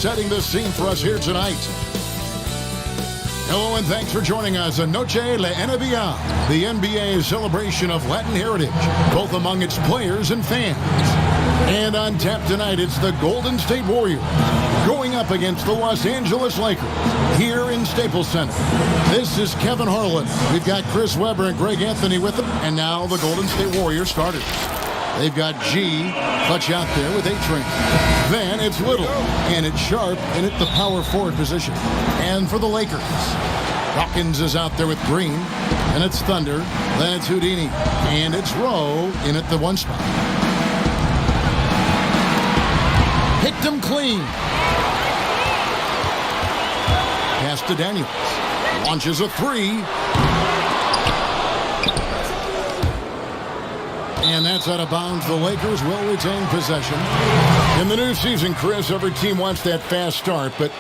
setting the scene for us here tonight. Hello and thanks for joining us on Noche La NBA, the NBA's celebration of Latin heritage, both among its players and fans. And on tap tonight, it's the Golden State Warriors going up against the Los Angeles Lakers here in Staples Center. This is Kevin Harlan. We've got Chris Webber and Greg Anthony with them, and now the Golden State Warriors starters. They've got G, clutch out there with A-Train. Then it's Little, and it's Sharp in at the power forward position. And for the Lakers, Dawkins is out there with Green, and it's Thunder, then it's Houdini, and it's Rowe in at the one spot. Picked him clean. Pass to Daniels. Launches a three. And that's out of bounds. The Lakers will retain possession. In the new season, Chris, every team wants that fast start, but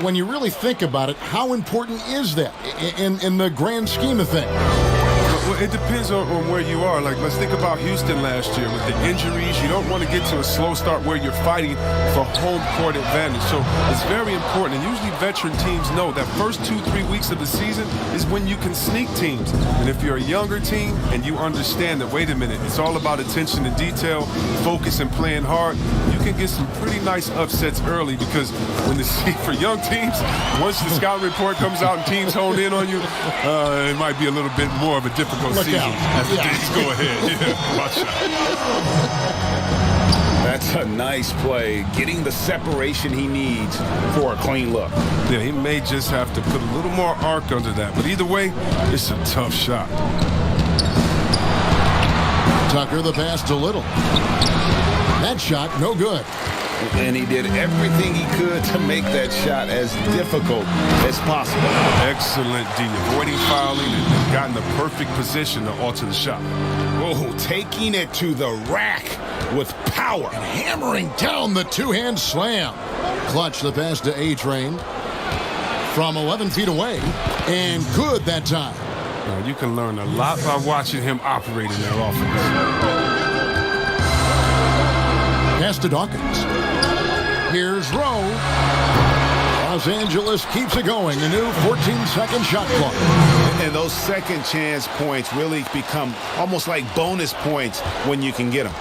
when you really think about it, how important is that in the grand scheme of things? Well, it depends on where you are. Like, let's think about Houston last year with the injuries. You don't want to get to a slow start where you're fighting for home court advantage. So it's very important. And usually veteran teams know that first 2-3 weeks of the season is when you can sneak teams. And if you're a younger team and you understand that, wait a minute, it's all about attention to detail, focus, and playing hard, you can get some pretty nice upsets early, because when for young teams, once the scout report comes out and teams hone in on you, it might be a little bit more of a difficult season as the days go ahead. Yeah, watch out. That's a nice play, getting the separation he needs for a clean look. Yeah, he may just have to put a little more arc under that, but either way, it's a tough shot. Tucker, the pass to Little. That shot, no good. And he did everything he could to make that shot as difficult as possible. Excellent D, avoiding fouling and got in the perfect position to alter the shot. Oh, taking it to the rack with power. Hammering down the two-hand slam. Clutch the pass to A-Train from 11 feet away. And good that time. Now, you can learn a lot by watching him operate in their offense. Pass to Dawkins. Here's Rowe. Los Angeles keeps it going. A new 14-second shot clock. And those second chance points really become almost like bonus points when you can get them.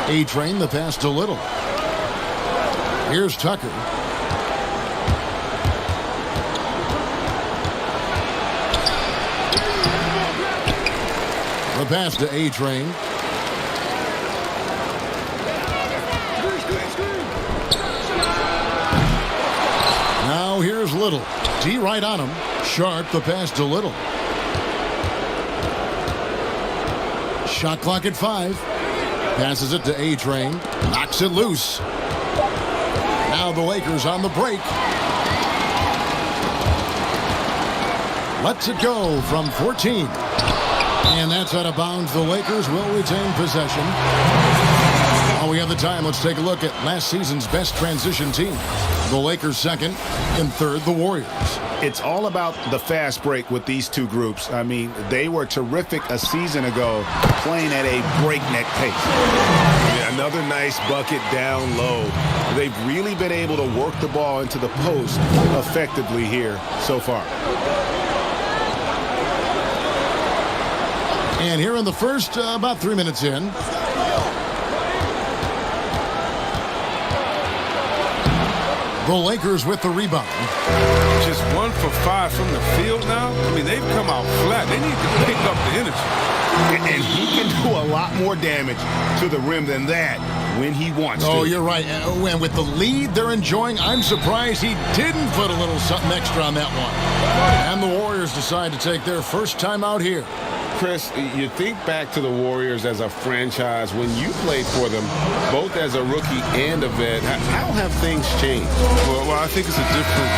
A-Train, the pass to Little. Here's Tucker. The pass to A-Train. Now here's Little. D right on him. Sharp, the pass to Little. Shot clock at 5. Passes it to A-Train. Knocks it loose. Now the Lakers on the break. Lets it go from 14. And that's out of bounds. The Lakers will retain possession. While we have the time, let's take a look at last season's best transition team. The Lakers second, and third, the Warriors. It's all about the fast break with these two groups. I mean, they were terrific a season ago, playing at a breakneck pace. Yeah, another nice bucket down low. They've really been able to work the ball into the post effectively here so far. And here in the first, about 3 minutes in. The Lakers with the rebound. Just 1 for 5 from the field now. I mean, they've come out flat. They need to pick up the energy. And he can do a lot more damage to the rim than that when he wants to. Oh, you're right. And with the lead they're enjoying, I'm surprised he didn't put a little something extra on that one. And the Warriors decide to take their first time out here. Chris, you think back to the Warriors as a franchise when you played for them, both as a rookie and a vet. How have things changed? Well, I think it's a different,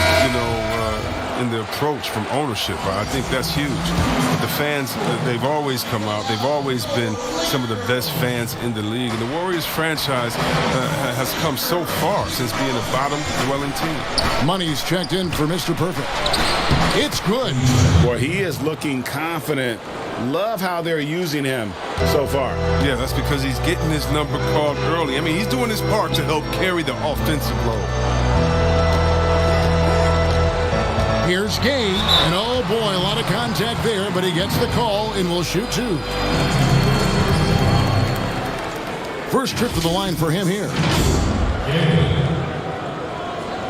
in the approach from ownership. Right? I think that's huge. The fans, they've always come out. They've always been some of the best fans in the league. And the Warriors franchise has come so far since being a bottom-dwelling team. Money's checked in for Mr. Perfect. It's good. Well, he is looking confident Love how they're using him so far. Yeah, that's because he's getting his number called early. I mean, he's doing his part to help carry the offensive load. Here's Gay, and oh boy, a lot of contact there, but he gets the call and will shoot two. First trip to the line for him here.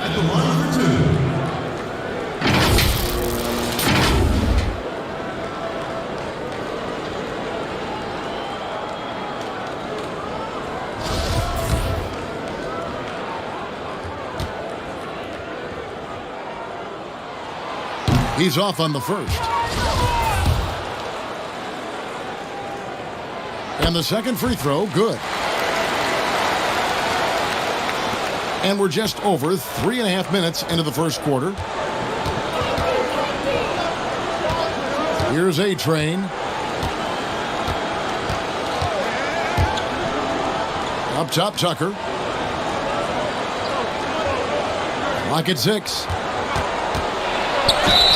At the line for two. He's off on the first. And the second free throw, good. And we're just over 3.5 minutes into the first quarter. Here's A-Train. Up top, Tucker. Lock at 6.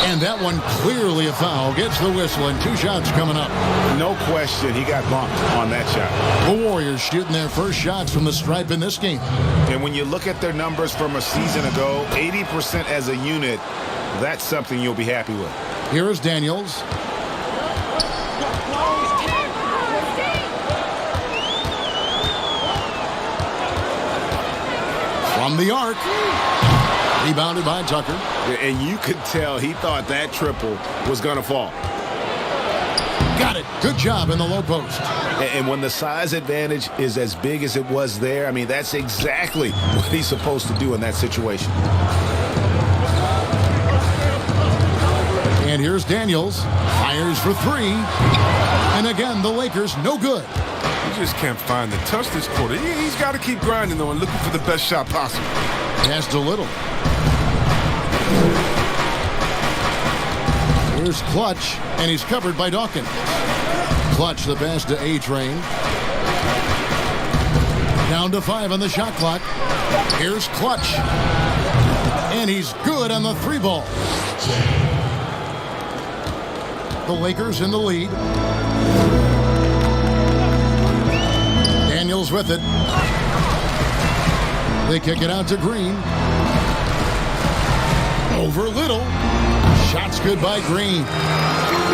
And that one clearly a foul. Gets the whistle and 2 shots coming up. No question, he got bumped on that shot. The Warriors shooting their first shots from the stripe in this game. And when you look at their numbers from a season ago, 80% as a unit, that's something you'll be happy with. Here is Daniels. From the arc. Rebounded by Tucker. And you could tell he thought that triple was going to fall. Got it. Good job in the low post. And when the size advantage is as big as it was there, I mean, that's exactly what he's supposed to do in that situation. And here's Daniels. Fires for 3. And again, the Lakers no good. He just can't find the touch this quarter. He's got to keep grinding, though, and looking for the best shot possible. Pass to Little. Here's Clutch, and he's covered by Dawkins. Clutch the pass to A-Train. Down to 5 on the shot clock. Here's Clutch. And he's good on the 3 ball. The Lakers in the lead. Daniels with it. They kick it out to Green. Over Little. Shots good by Green.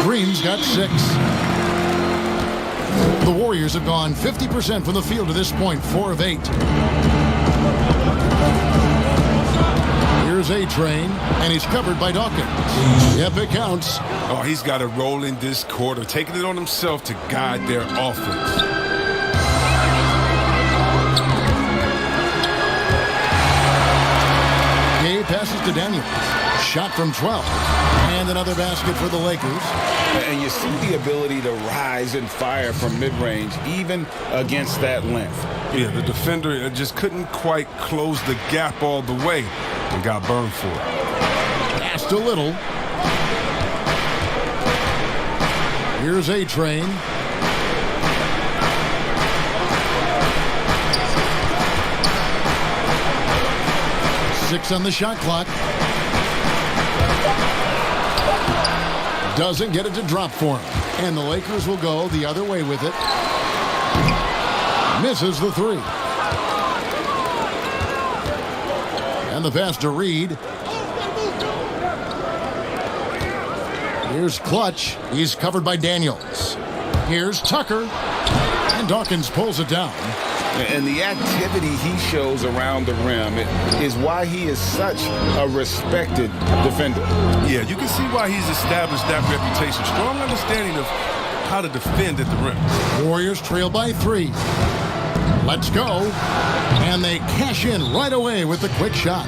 Green's got 6. The Warriors have gone 50% from the field to this point, 4 of 8. Here's A-Train, and he's covered by Dawkins. Yep, it counts. Oh, he's got to roll in this quarter, taking it on himself to guide their offense. Gay passes to Daniels. Shot from 12. And another basket for the Lakers. And you see the ability to rise and fire from mid-range, even against that length. Yeah, the defender just couldn't quite close the gap all the way and got burned for it. Pass to Little. Here's A-Train. Six on the shot clock. Doesn't get it to drop for him. And the Lakers will go the other way with it. Misses the 3. And the pass to Reed. Here's Clutch. He's covered by Daniels. Here's Tucker. And Dawkins pulls it down. And the activity he shows around the rim is why he is such a respected defender. Yeah, you can see why he's established that reputation. Strong understanding of how to defend at the rim. Warriors trail by 3. Let's go. And they cash in right away with the quick shot.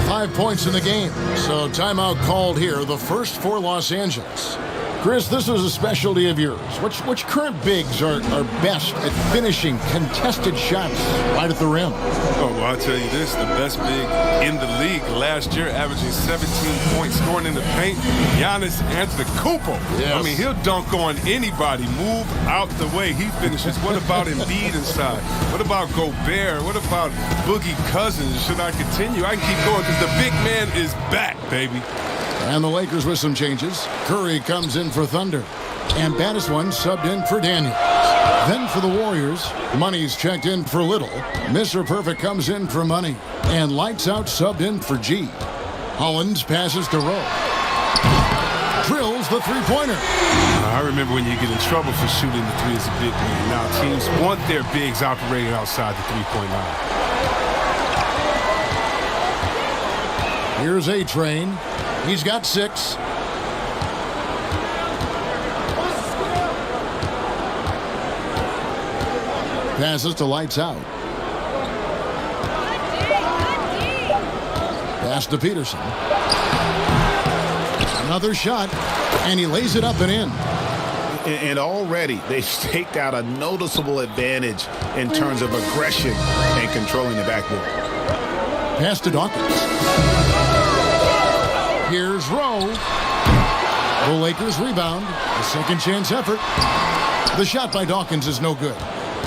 5 points in the game. So timeout called here, the first for Los Angeles. Chris, this is a specialty of yours. Which current bigs are best at finishing contested shots right at the rim? Oh, well, I'll tell you this. The best big in the league last year, averaging 17 points, scoring in the paint, Giannis Antetokounmpo. Yes. I mean, he'll dunk on anybody. Move out the way. He finishes. What about Embiid inside? What about Gobert? What about Boogie Cousins? Should I continue? I can keep going because the big man is back, baby. And the Lakers with some changes. Curry comes in for Thunder. And Battiswan subbed in for Daniels. Then for the Warriors, Money's checked in for Little. Mr. Perfect comes in for Money. And Lights Out subbed in for G. Hollins passes to Rowe. Drills the three-pointer. I remember when you get in trouble for shooting the three as a big man. Now teams want their bigs operating outside the three-point line. Here's A-Train. He's got 6. Passes to Lights Out. Pass to Peterson. Another shot, and he lays it up and in. And already they've staked out a noticeable advantage in terms of aggression and controlling the backboard. Pass to Dawkins. Here's Rowe. The Lakers rebound. A second chance effort. The shot by Dawkins is no good.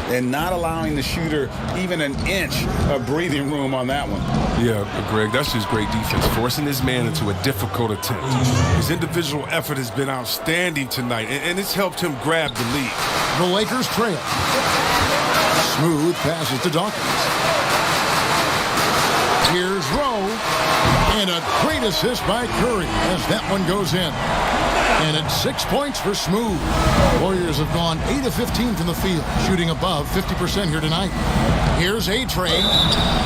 And not allowing the shooter even an inch of breathing room on that one. Yeah, Greg, that's just great defense, forcing his man into a difficult attempt. His individual effort has been outstanding tonight, and it's helped him grab the lead. The Lakers trail. Smooth passes to Dawkins. Here's Rowe. And a great assist by Curry as that one goes in. And it's 6 points for Smooth. Warriors have gone 8 of 15 from the field, shooting above 50% here tonight. Here's A-Train,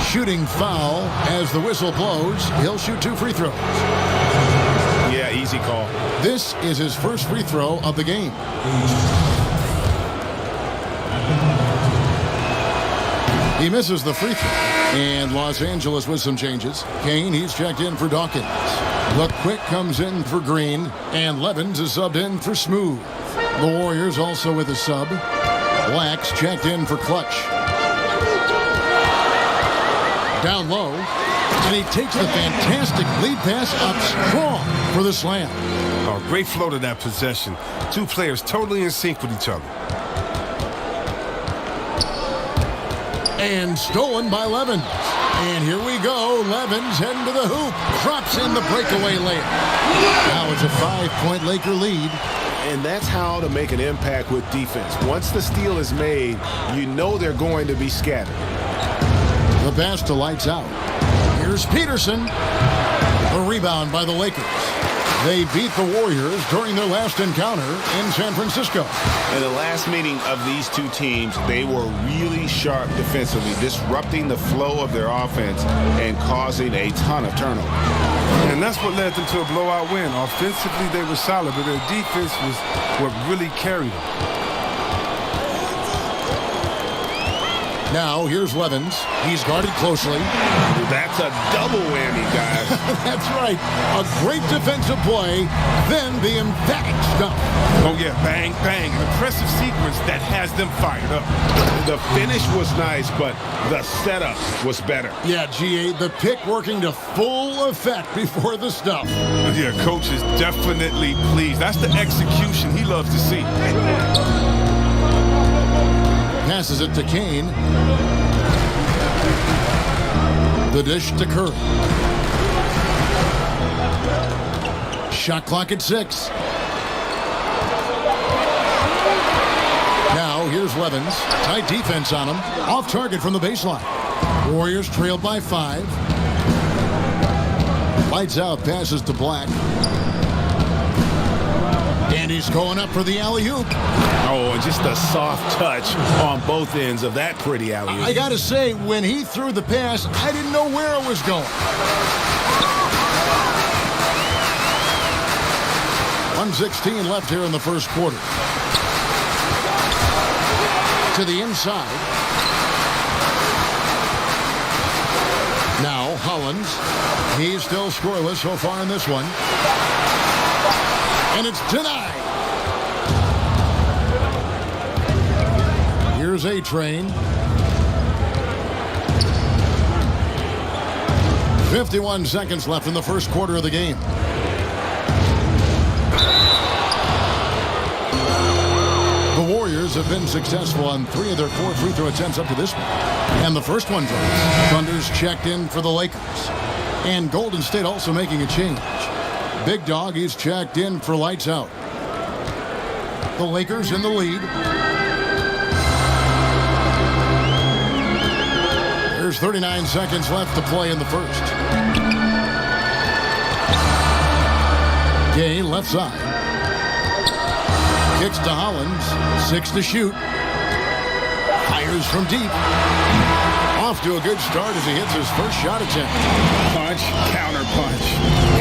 shooting foul as the whistle blows. He'll shoot 2 free throws. Yeah, easy call. This is his first free throw of the game. He misses the free throw. And Los Angeles with some changes. Kane, he's checked in for Dawkins. Look Quick comes in for Green. And Levens is subbed in for Smooth. The Warriors also with a sub. Lax checked in for Clutch. Down low. And he takes the fantastic lead pass up strong for the slam. Oh, great flow to that possession. Two players totally in sync with each other. And stolen by Levens. And here we go. Levens heading to the hoop. Drops in the breakaway layup. Now it's a 5-point Laker lead. And that's how to make an impact with defense. Once the steal is made, you know they're going to be scattered. The pass to Lights Out. Here's Peterson. The rebound by the Lakers. They beat the Warriors during their last encounter in San Francisco. In the last meeting of these two teams, they were really sharp defensively, disrupting the flow of their offense and causing a ton of turnovers. And that's what led them to a blowout win. Offensively, they were solid, but their defense was what really carried them. Now, here's Levens. He's guarded closely. That's a double whammy, guys. That's right. A great defensive play, then the emphatic stuff. Oh, yeah, bang, bang. An impressive sequence that has them fired up. The finish was nice, but the setup was better. Yeah, GA, the pick working to full effect before the stuff. Yeah, coach is definitely pleased. That's the execution he loves to see. Passes it to Kane. The dish to Curry. Shot clock at 6. Now here's Levens. Tight defense on him. Off target from the baseline. Warriors trailed by 5. Lights Out passes to Black. And he's going up for the alley-oop. Oh, and just a soft touch on both ends of that pretty alley-oop. I got to say, when he threw the pass, I didn't know where it was going. 1:16 left here in the first quarter. To the inside. Now, Hollins. He's still scoreless so far in this one. And it's denied. Here's A-Train. 51 seconds left in the first quarter of the game. The Warriors have been successful on 3 of their 4 free throw attempts up to this point. And the first one drops. Thunder's checked in for the Lakers. And Golden State also making a change. Big Dog, he's checked in for Lights Out. The Lakers in the lead. There's 39 seconds left to play in the first. Gay left side. Kicks to Hollins. 6 to shoot. Fires from deep. Off to a good start as he hits his first shot attempt. Punch, counter punch.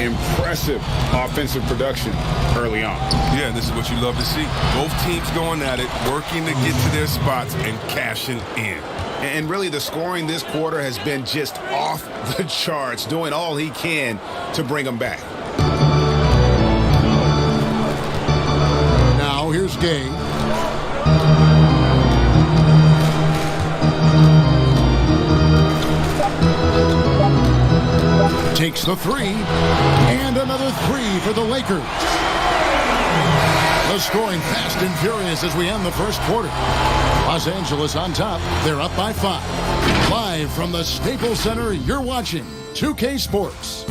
Impressive offensive production early on. Yeah, this is what you love to see. Both teams going at it, working to get to their spots and cashing in. And really, the scoring this quarter has been just off the charts, doing all he can to bring them back. Now here's Gay. Takes the three, and another three for the Lakers. The scoring fast and furious as we end the first quarter. Los Angeles on top. They're up by 5. Live from the Staples Center, you're watching 2K Sports.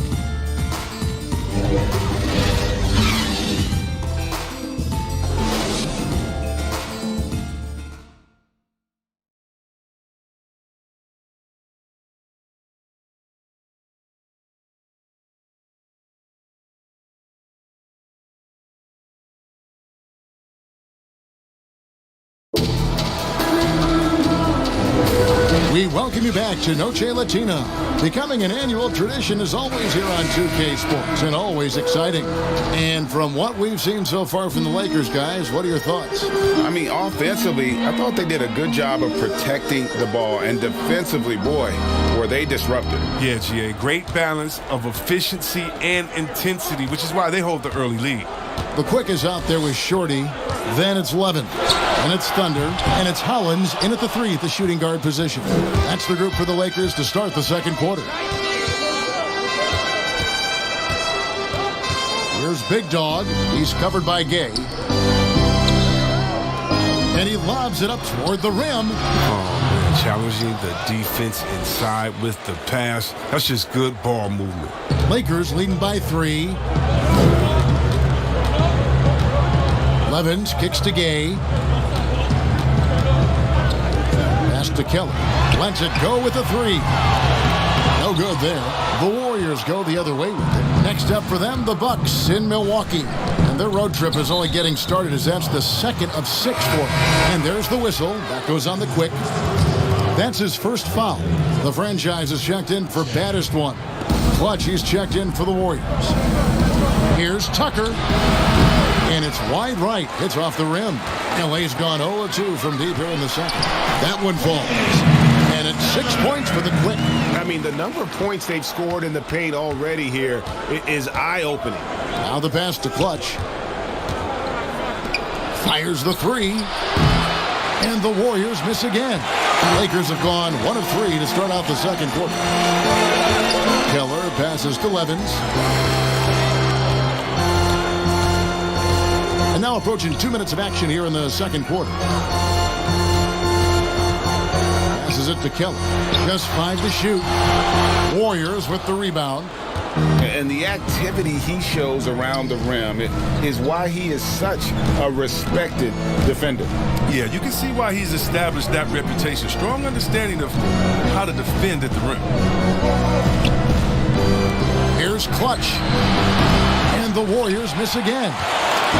We welcome you back to Noche Latina. Becoming an annual tradition is always here on 2K Sports and always exciting. And from what we've seen so far from the Lakers, guys, what are your thoughts? I mean, offensively, I thought they did a good job of protecting the ball. And defensively, boy, were they disruptive. Yeah, GA, great balance of efficiency and intensity, which is why they hold the early lead. The Quick is out there with Shorty. Then it's Levin. And it's Thunder. And it's Hollins in at the 3 at the shooting guard position. That's the group for the Lakers to start the second quarter. Here's Big Dog. He's covered by Gay. And he lobs it up toward the rim. Oh, man, challenging the defense inside with the pass. That's just good ball movement. Lakers leading by 3. Levins kicks to Gay. Pass to Keller. Lets it go with the 3. No good there. The Warriors go the other way with it. Next up for them, the Bucks in Milwaukee. And their road trip is only getting started as that's the second of 6 for them. And there's the whistle. That goes on the Quick. That's his first foul. The franchise is checked in for baddest one. Clutch, he's checked in for the Warriors. Here's Tucker. And it's wide right. Hits off the rim. LA's gone 0-2 from deep here in the second. That one falls. And it's 6 points for the Quick. I mean, the number of points they've scored in the paint already here is eye-opening. Now the pass to Clutch. Fires the 3. And the Warriors miss again. The Lakers have gone 1 of 3 to start out the second quarter. Keller passes to Levins. And now approaching 2 minutes of action here in the second quarter. Passes it to Keller. Just 5 to shoot. Warriors with the rebound. And the activity he shows around the rim is why he is such a respected defender. Yeah, you can see why he's established that reputation. Strong understanding of how to defend at the rim. Here's Clutch. And the Warriors miss again.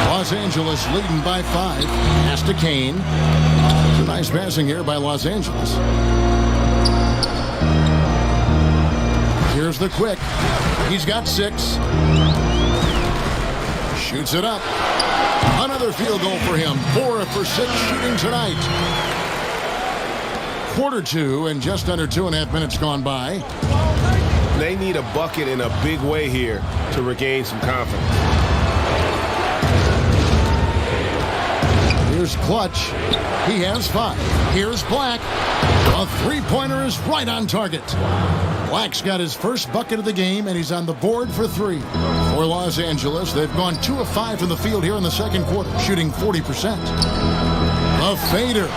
Los Angeles leading by 5. Pass to Kane. It's a nice passing here by Los Angeles. Here's the Quick. He's got 6. Shoots it up. Another field goal for him. 4 for 6 shooting tonight. Quarter 2 and just under 2.5 minutes gone by. They need a bucket in a big way here to regain some confidence. Here's Clutch. He has 5. Here's Black. A three-pointer is right on target. Black's got his first bucket of the game, and he's on the board for 3. For Los Angeles, they've gone 2 of 5 from the field here in the second quarter, shooting 40%. A fader.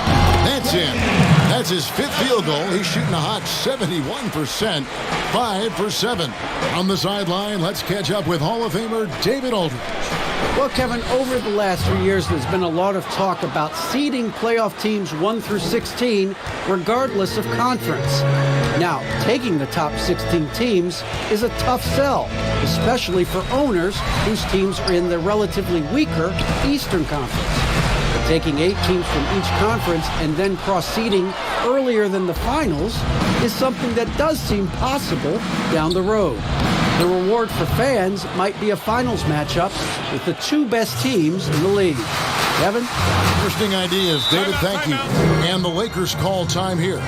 That's in. That's his 5th field goal. He's shooting a hot 71%. 5 for 7. On the sideline, let's catch up with Hall of Famer David Aldridge. Well, Kevin, over the last 3 years, there's been a lot of talk about seeding playoff teams 1 through 16, regardless of conference. Now, taking the top 16 teams is a tough sell, especially for owners whose teams are in the relatively weaker Eastern Conference. But taking 8 teams from each conference and then cross-seeding earlier than the finals is something that does seem possible down the road. The reward for fans might be a finals matchup with the 2 best teams in the league. Kevin? Interesting ideas, David. Thank you. And the Lakers call time here.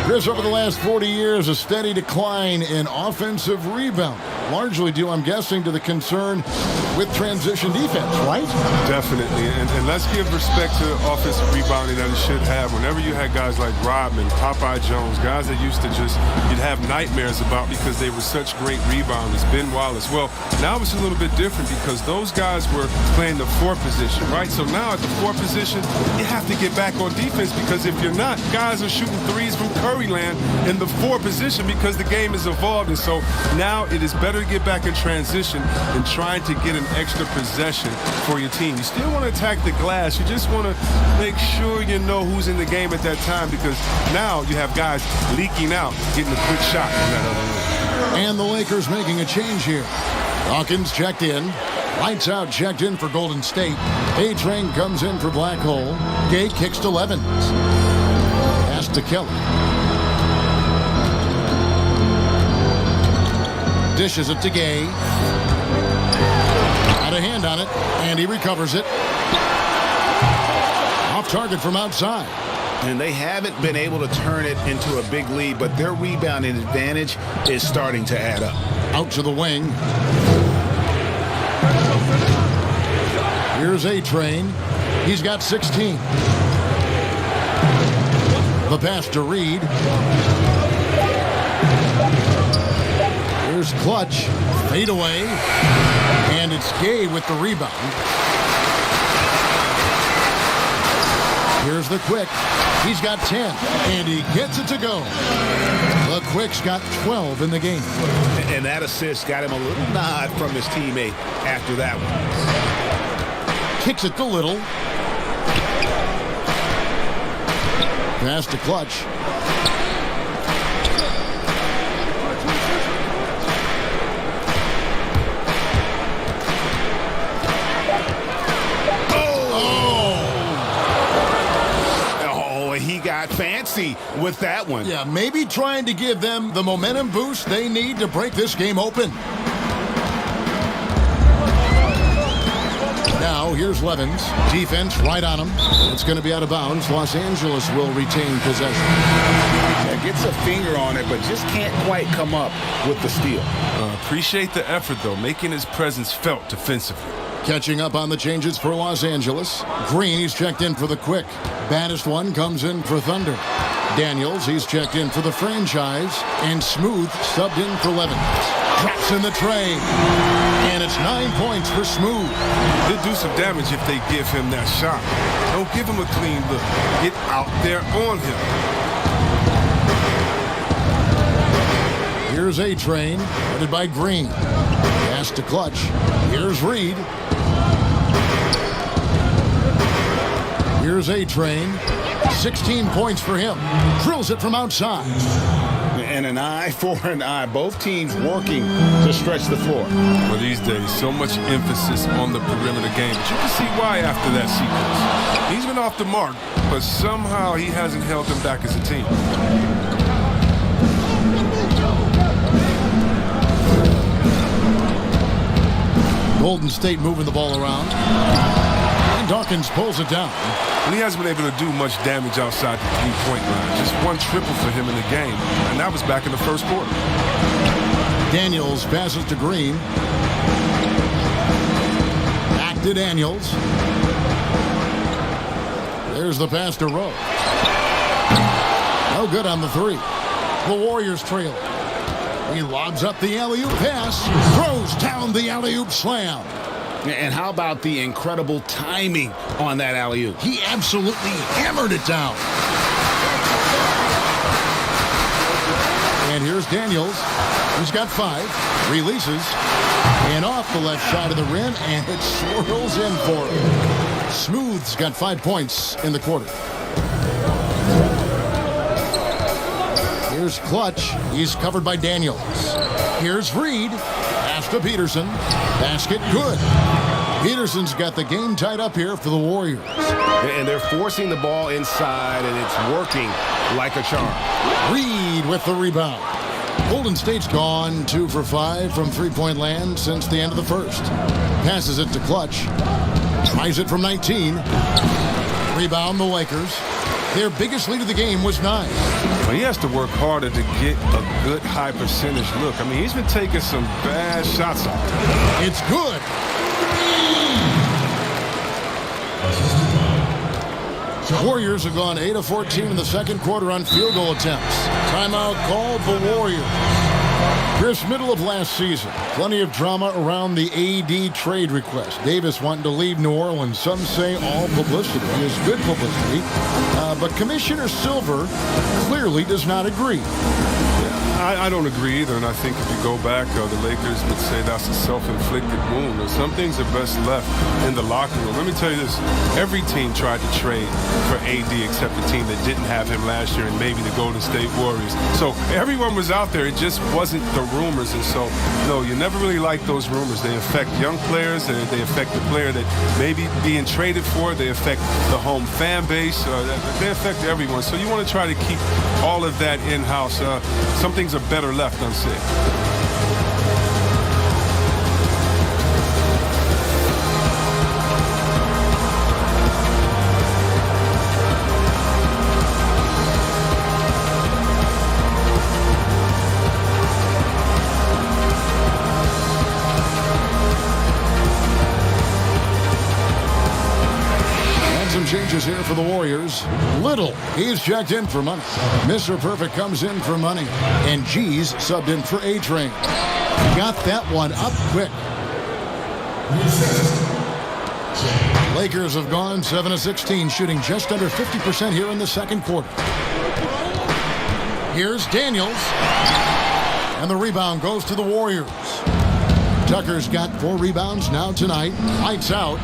Chris, over the last 40 years, a steady decline in offensive rebound. Largely due, I'm guessing, to the concern with transition defense, right? Definitely. And let's give respect to offensive rebounding that it should have. Whenever you had guys like Rodman, Popeye Jones, guys that used to you'd have nightmares about because they were such great rebounders, Ben Wallace. Well, now it's a little bit different because those guys were playing the 4 position, right? So now at the 4 position, you have to get back on defense because if you're not, guys are shooting threes from Curry land in the 4 position because the game is evolved. And so now it is better to get back in transition than trying to get an extra possession for your team. You still want to attack the glass. You just want to make sure you know who's in the game at that time because now you have guys leaking out, getting a quick shot from that other end. And the Lakers making a change here. Dawkins checked in. Lights out checked in for Golden State. A-Train comes in for Black Hole. Gay kicks to Levens. Pass to Kelly. Dishes it to Gay. Got a hand on it, and he recovers it. Off target from outside. And they haven't been able to turn it into a big lead, but their rebounding advantage is starting to add up. Out to the wing. Here's A-Train. He's got 16. The pass to Reed. Here's Clutch. Fade away. And it's Gay with the rebound. Here's the Quick. He's got 10. And he gets it to go. The Quick's got 12 in the game. And that assist got him a little nod from his teammate after that one. Kicks it to Little. Pass to Clutch. He got fancy with that one. Yeah, maybe trying to give them the momentum boost they need to break this game open. Now, here's Levens. Defense right on him. It's going to be out of bounds. Los Angeles will retain possession. Yeah, gets a finger on it, but just can't quite come up with the steal. Appreciate the effort, though, making his presence felt defensively. Catching up on the changes for Los Angeles. Green, he's checked in for the Quick. Baddest one comes in for Thunder. Daniels, he's checked in for the franchise. And Smooth subbed in for Levens. Drops in the tray. And it's 9 points for Smooth. They'll do some damage if they give him that shot. Don't give him a clean look. Get out there on him. Here's A-Train, headed by Green. Pass to Clutch. Here's Reed. Here's A-Train. 16 points for him. Drills it from outside. And an eye for an eye. Both teams working to stretch the floor. Well, these days, so much emphasis on the perimeter game. But you can see why after that sequence. He's been off the mark, but somehow he hasn't held them back as a team. Golden State moving the ball around. And Dawkins pulls it down. And he hasn't been able to do much damage outside the three-point line. Just one triple for him in the game. And that was back in the first quarter. Daniels passes to Green. Back to Daniels. There's the pass to Rowe. No good on the three. The Warriors trail. He lobs up the alley-oop pass. Throws down the alley-oop slam. And how about the incredible timing on that alley-oop? He absolutely hammered it down. And here's Daniels. He's got 5. Releases. And off the left side of the rim, and it swirls in for him. Smooth's got 5 points in the quarter. Here's Clutch. He's covered by Daniels. Here's Reed. Pass to Peterson. Basket good. Peterson's got the game tied up here for the Warriors. And they're forcing the ball inside, and it's working like a charm. Reed with the rebound. Golden State's gone 2 for 5 from three-point land since the end of the first. Passes it to Clutch. Tries it from 19. Rebound the Lakers. Their biggest lead of the game was 9. Well, he has to work harder to get a good high percentage look. I mean, he's been taking some bad shots out there. It's good. Warriors have gone 8 of 14 in the second quarter on field goal attempts. Timeout called the Warriors. Chris, middle of last season, plenty of drama around the AD trade request. Davis wanting to leave New Orleans. Some say all publicity is good publicity. But Commissioner Silver clearly does not agree. I don't agree either, and I think if you go back, the Lakers would say that's a self-inflicted wound. Some things are best left in the locker room. Let me tell you this. Every team tried to trade for AD except the team that didn't have him last year and maybe the Golden State Warriors. So everyone was out there. It just wasn't the rumors. And so, no, you never really like those rumors. They affect young players, and they affect the player that may be being traded for. They affect the home fan base. They affect everyone. So you want to try to keep all of that in-house. Some things are better left unsaid. Changes here for the Warriors. Little, he's checked in for money. Mr. Perfect comes in for money. And G's subbed in for A-Train. Got that one up quick. Lakers have gone 7 of 16, shooting just under 50% here in the second quarter. Here's Daniels. And the rebound goes to the Warriors. Tucker's got 4 rebounds now tonight. Lights out.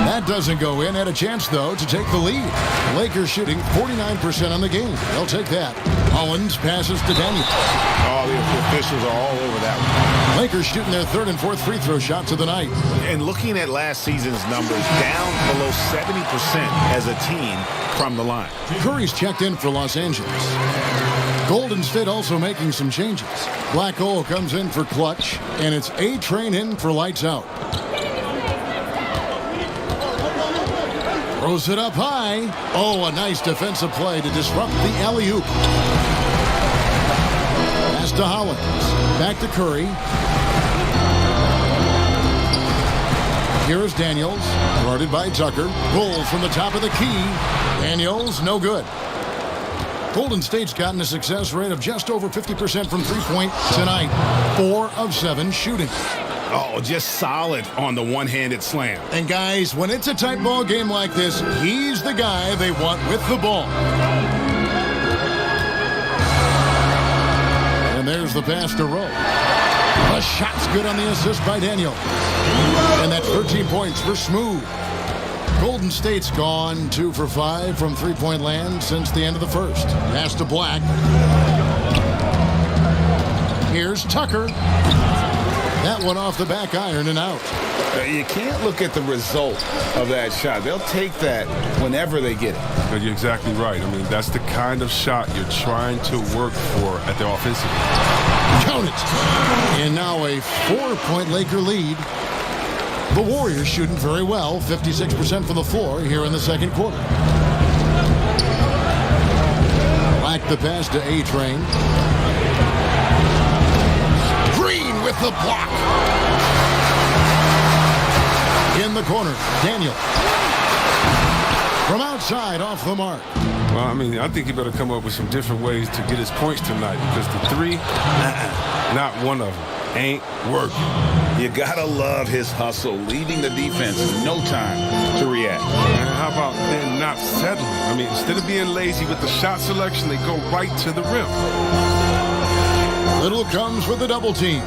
That doesn't go in. Had a chance, though, to take the lead. Lakers shooting 49% on the game. They'll take that. Owens passes to Daniels. Oh, the officials are all over that one. Lakers shooting their 3rd and 4th free throw shots of the night. And looking at last season's numbers, down below 70% as a team from the line. Curry's checked in for Los Angeles. Golden State also making some changes. Black Hole comes in for Clutch, and it's A-Train in for Lights Out. Throws it up high. Oh, a nice defensive play to disrupt the alley-oop. Pass to Hollins. Back to Curry. Here's Daniels. Guarded by Tucker. Pulls from the top of the key. Daniels, no good. Golden State's gotten a success rate of just over 50% from three-point tonight. 4 of 7 shooting. Oh, just solid on the one-handed slam. And guys, when it's a tight ball game like this, he's the guy they want with the ball. And there's the pass to Rowe. The shot's good on the assist by Daniel. And that's 13 points for Smooth. Golden State's gone 2 for 5 from three-point land since the end of the first. Pass to Black. Here's Tucker. That one off the back iron and out. You can't look at the result of that shot. They'll take that whenever they get it. You're exactly right. I mean, that's the kind of shot you're trying to work for at the offensive end. Count it. And now a 4-point Laker lead. The Warriors shooting very well, 56% from the floor here in the second quarter. Black the pass to A-Train. Green with the block. In the corner, Daniel. From outside, off the mark. Well, I mean, I think he better come up with some different ways to get his points tonight, because the three, not one of them, ain't working. You gotta love his hustle, leaving the defense no time to react. And how about then not settling? I mean, instead of being lazy with the shot selection, they go right to the rim. Little comes with the double team.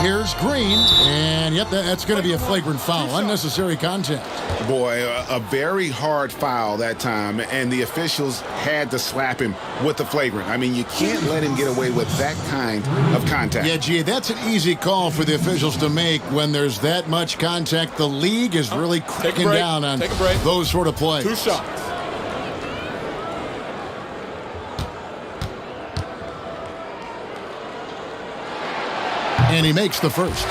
Here's Green, and yep, that's going to be a flagrant foul. Unnecessary contact. Boy, a very hard foul that time, and the officials had to slap him with the flagrant. I mean, you can't let him get away with that kind of contact. Yeah, gee, that's an easy call for the officials to make when there's that much contact. The league is really cracking down on those sort of plays. 2 shots. And he makes the first.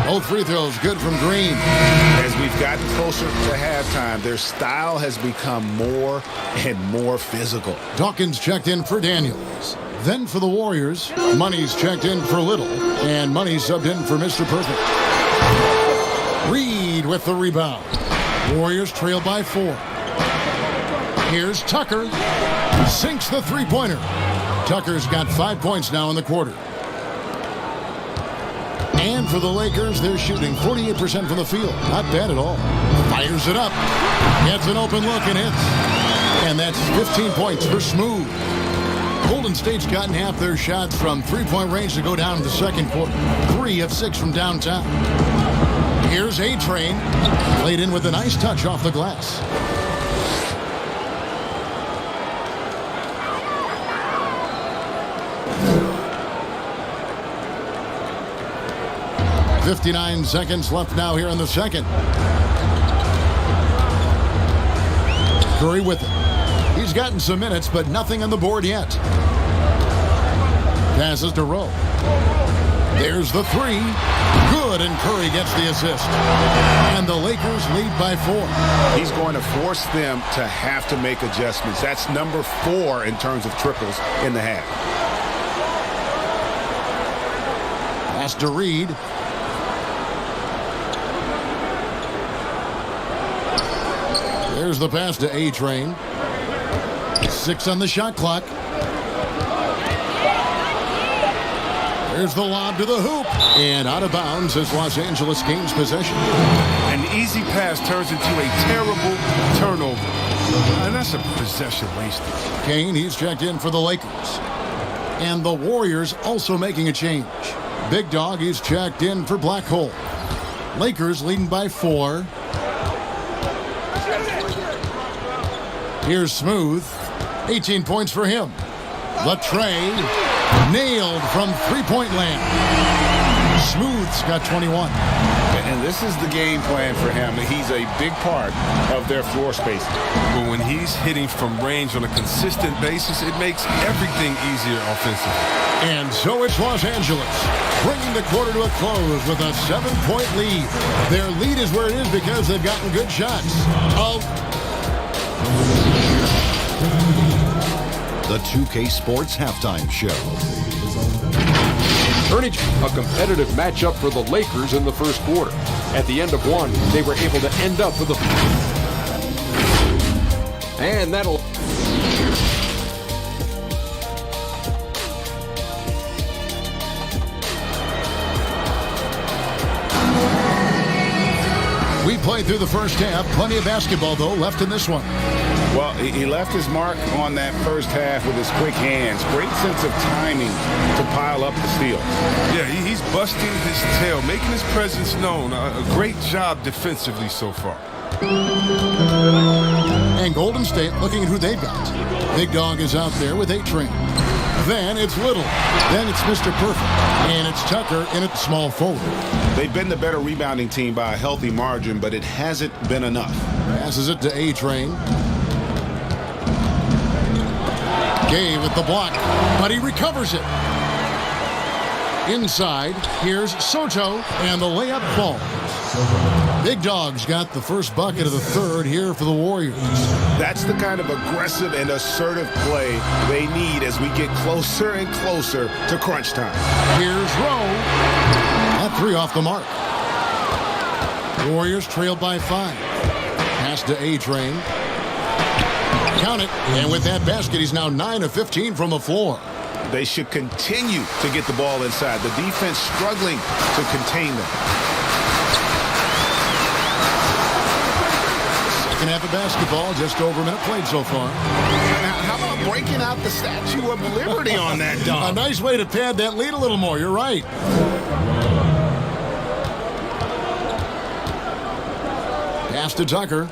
Both free throws good from Green. As we've gotten closer to halftime, their style has become more and more physical. Dawkins checked in for Daniels. Then for the Warriors, Money's checked in for Little, and Money subbed in for Mr. Perfect. Reed with the rebound. Warriors trail by 4. Here's Tucker. Sinks the three-pointer. Tucker's got 5 points now in the quarter. And for the Lakers, they're shooting 48% from the field. Not bad at all. Fires it up. Gets an open look and hits. And that's 15 points for Smooth. Golden State's gotten half their shots from three-point range to go down in the second quarter. 3 of 6 from downtown. Here's A-Train. Played in with a nice touch off the glass. 59 seconds left now here in the second. Curry with it. He's gotten some minutes, but nothing on the board yet. Passes to Rowe. There's the 3. Good, and Curry gets the assist. And the Lakers lead by 4. He's going to force them to have to make adjustments. That's number 4 in terms of triples in the half. Pass to Reed. There's the pass to A-Train. 6 on the shot clock. There's the lob to the hoop. And out of bounds as Los Angeles gains possession. An easy pass turns into a terrible turnover. And that's a possession wasted. Kane, he's checked in for the Lakers. And the Warriors also making a change. Big Dog, he's checked in for Black Hole. Lakers leading by 4. Here's Smooth. 18 points for him. Latrey nailed from three-point land. Smooth's got 21. And this is the game plan for him. He's a big part of their floor spacing. But when he's hitting from range on a consistent basis, it makes everything easier offensively. And so it's Los Angeles, bringing the quarter to a close with a 7-point lead. Their lead is where it is because they've gotten good shots. The 2K Sports Halftime Show. A competitive matchup for the Lakers in the first quarter. At the end of one, they were able to end up with a... And that'll... We played through the first half. Plenty of basketball, though, left in this one. Well, he left his mark on that first half with his quick hands. Great sense of timing to pile up the steals. Yeah, he's busting his tail, making his presence known. A great job defensively so far. And Golden State looking at who they've got. Big Dog is out there with A-Train. Then it's Little. Then it's Mr. Perfect. And it's Tucker in at small forward. They've been the better rebounding team by a healthy margin, but it hasn't been enough. Passes it to A-Train. Gay with the block, but he recovers it. Inside, here's Soto, and the layup falls. Big Dog's got the first bucket of the third here for the Warriors. That's the kind of aggressive and assertive play they need as we get closer and closer to crunch time. Here's Rowe. That 3 off the mark. Warriors trailed by 5. Pass to A-Train. Count it. And with that basket, he's now 9 of 15 from the floor. They should continue to get the ball inside. The defense struggling to contain them. Second half of basketball, just over a minute played so far. Now, how about breaking out the Statue of Liberty on that A dunk. nice way to pad that lead a little more. You're right. Pass to Tucker.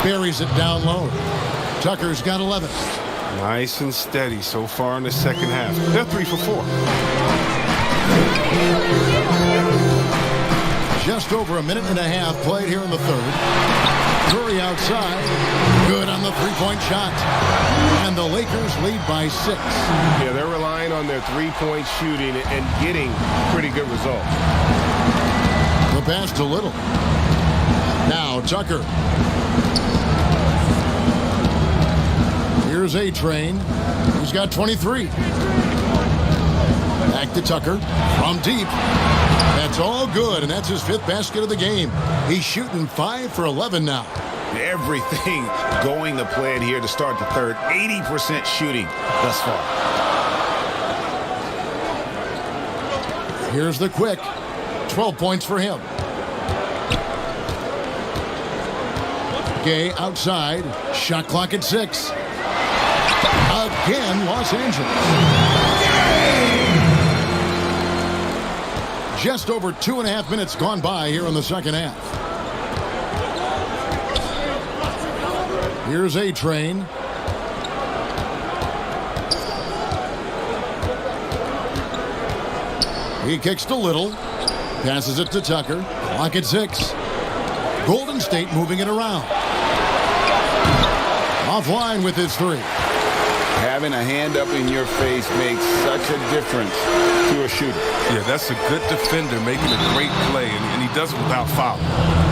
Buries it down low. Tucker's got 11. Nice and steady so far in the second half. They're 3 for 4. Just over a minute and a half played here in the third. Curry outside. Good on the three-point shot. And the Lakers lead by 6. Yeah, they're relying on their three-point shooting and getting pretty good results. The pass to Little. Now Tucker. Here's A-Train. He's got 23. Back to Tucker from deep. That's all good, and that's his 5th basket of the game. He's shooting 5 for 11 now. Everything going to plan here to start the third. 80% shooting thus far. Here's the quick. 12 points for him. Gay outside. Shot clock at 6. Again, Los Angeles. Just over 2.5 minutes gone by here in the second half. Here's A-Train. He kicks to Little. Passes it to Tucker. Clock at 6. Golden State moving it around. Offline with his 3. Having a hand up in your face makes such a difference to a shooter. Yeah, that's a good defender making a great play, and he does it without fouling.